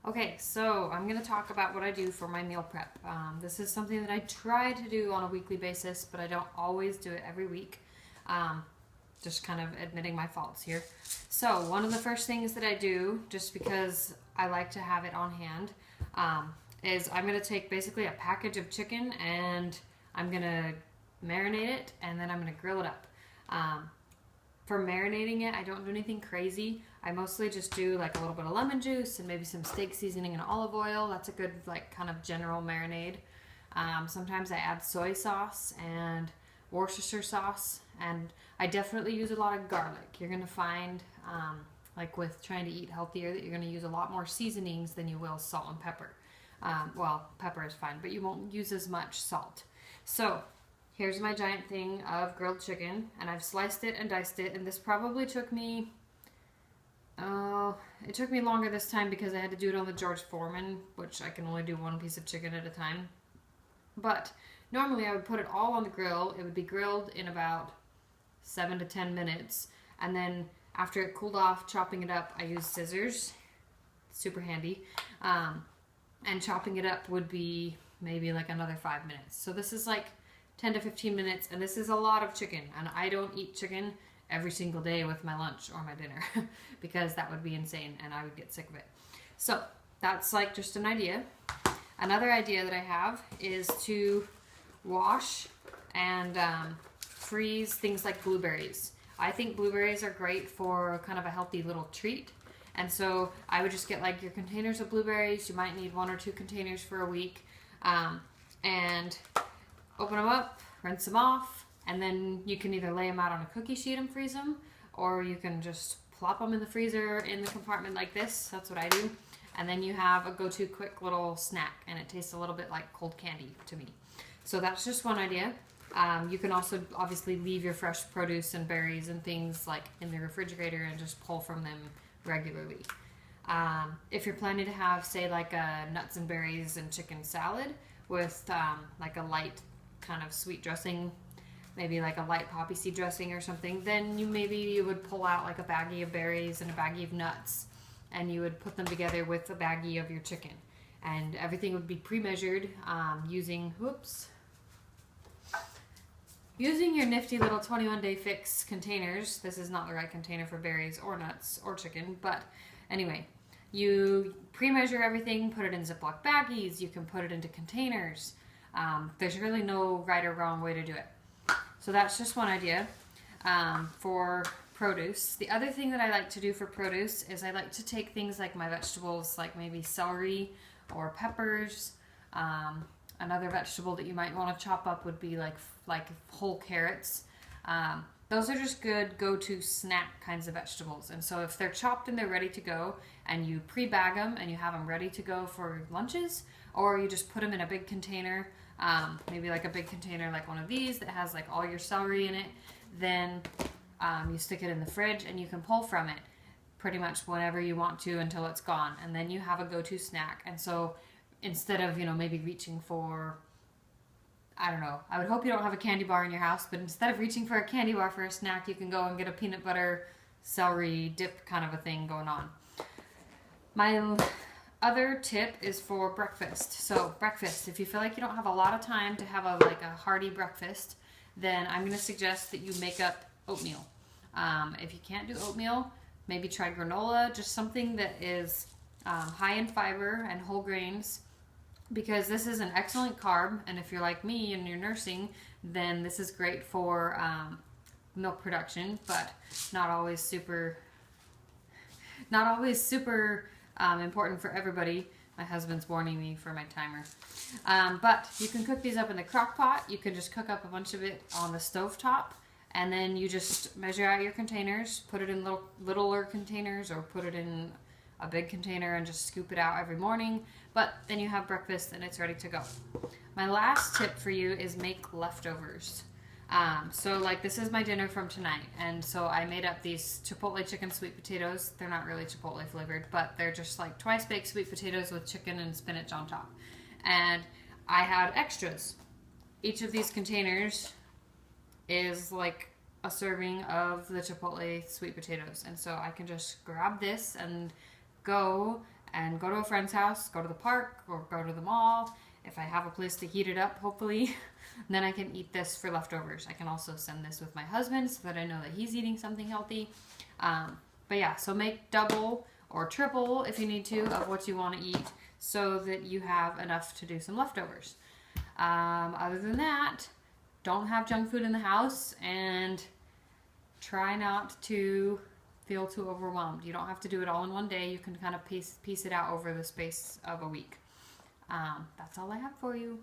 Okay, so I'm going to talk about what I do for my meal prep. This is something that I try to do on a weekly basis, but I don't always do it every week. Um, just kind of admitting my faults here. So, one of the first things that I do, just because I like to have it on hand, is I'm going to take basically a package of chicken and I'm going to marinate it and then I'm going to grill it up. For marinating it, I don't do anything crazy. I mostly just do like a little bit of lemon juice and maybe some steak seasoning and olive oil. That's a good like kind of general marinade. Sometimes I add soy sauce and Worcestershire sauce, and I definitely use a lot of garlic. You're gonna find, like with trying to eat healthier, that you're gonna use a lot more seasonings than you will salt and pepper. Well, pepper is fine, but you won't use as much salt. So here's my giant thing of grilled chicken, and I've sliced it and diced it, and this probably took me, it took me longer this time because I had to do it on the George Foreman, which I can only do one piece of chicken at a time. But normally I would put it all on the grill. It would be grilled in about 7 to 10 minutes, and then after it cooled off, chopping it up, I used scissors, super handy, and chopping it up would be maybe like another 5 minutes. So this is like 10 to 15 minutes, and this is a lot of chicken, and I don't eat chicken every single day with my lunch or my dinner because that would be insane and I would get sick of it. So that's like just an idea. Another idea that I have is to wash and freeze things like blueberries. I think blueberries are great for kind of a healthy little treat, and so I would just get like your containers of blueberries. You might need 1 or 2 containers for a week, and open them up, rinse them off, and then you can either lay them out on a cookie sheet and freeze them, or you can just plop them in the freezer in the compartment like this. That's what I do. And then you have a go-to quick little snack, and it tastes a little bit like cold candy to me. So that's just one idea. You can also obviously leave your fresh produce and berries and things like in the refrigerator and just pull from them regularly. If you're planning to have, say, like a nuts and berries and chicken salad with like a light kind of sweet dressing, maybe like a light poppy seed dressing or something, then you would pull out like a baggie of berries and a baggie of nuts, and you would put them together with a baggie of your chicken, and everything would be pre-measured using your nifty little 21-day fix containers. This is not the right container for berries or nuts or chicken, but anyway, you pre-measure everything, put it in Ziploc baggies, you can put it into containers. There's really no right or wrong way to do it. So that's just one idea for produce. The other thing that I like to do for produce is I like to take things like my vegetables, like maybe celery or peppers. Another vegetable that you might want to chop up would be like whole carrots. Those are just good go-to snack kinds of vegetables. And so if they're chopped and they're ready to go, and you pre-bag them and you have them ready to go for lunches, or you just put them in a big container, maybe like a big container like one of these that has like all your celery in it, then you stick it in the fridge and you can pull from it pretty much whenever you want to until it's gone, and then you have a go-to snack. And so instead of maybe reaching for, I don't know, I would hope you don't have a candy bar in your house, but instead of reaching for a candy bar for a snack, you can go and get a peanut butter celery dip kind of a thing going on. My other tip is for breakfast. So breakfast, if you feel like you don't have a lot of time to have a hearty breakfast, then I'm going to suggest that you make up oatmeal. If you can't do oatmeal, maybe try granola, just something that is high in fiber and whole grains, because this is an excellent carb, and if you're like me and you're nursing, then this is great for milk production, but not always super important for everybody. My husband's warning me for my timer. But you can cook these up in the crock pot. You can just cook up a bunch of it on the stove top, and then you just measure out your containers, put it in littler containers, or put it in a big container and just scoop it out every morning. But then you have breakfast and it's ready to go. My last tip for you is make leftovers. So like this is my dinner from tonight, and so I made up these chipotle chicken sweet potatoes. They're not really chipotle flavored, but they're just like twice baked sweet potatoes with chicken and spinach on top. And I had extras. Each of these containers is like a serving of the chipotle sweet potatoes, and so I can just grab this and go and go to a friend's house, go to the park, or go to the mall. If I have a place to heat it up, hopefully, then I can eat this for leftovers. I can also send this with my husband so that I know that he's eating something healthy. But yeah, so make double or triple if you need to of what you want to eat so that you have enough to do some leftovers. Other than that, don't have junk food in the house and try not to feel too overwhelmed. You don't have to do it all in one day. You can kind of piece it out over the space of a week. That's all I have for you.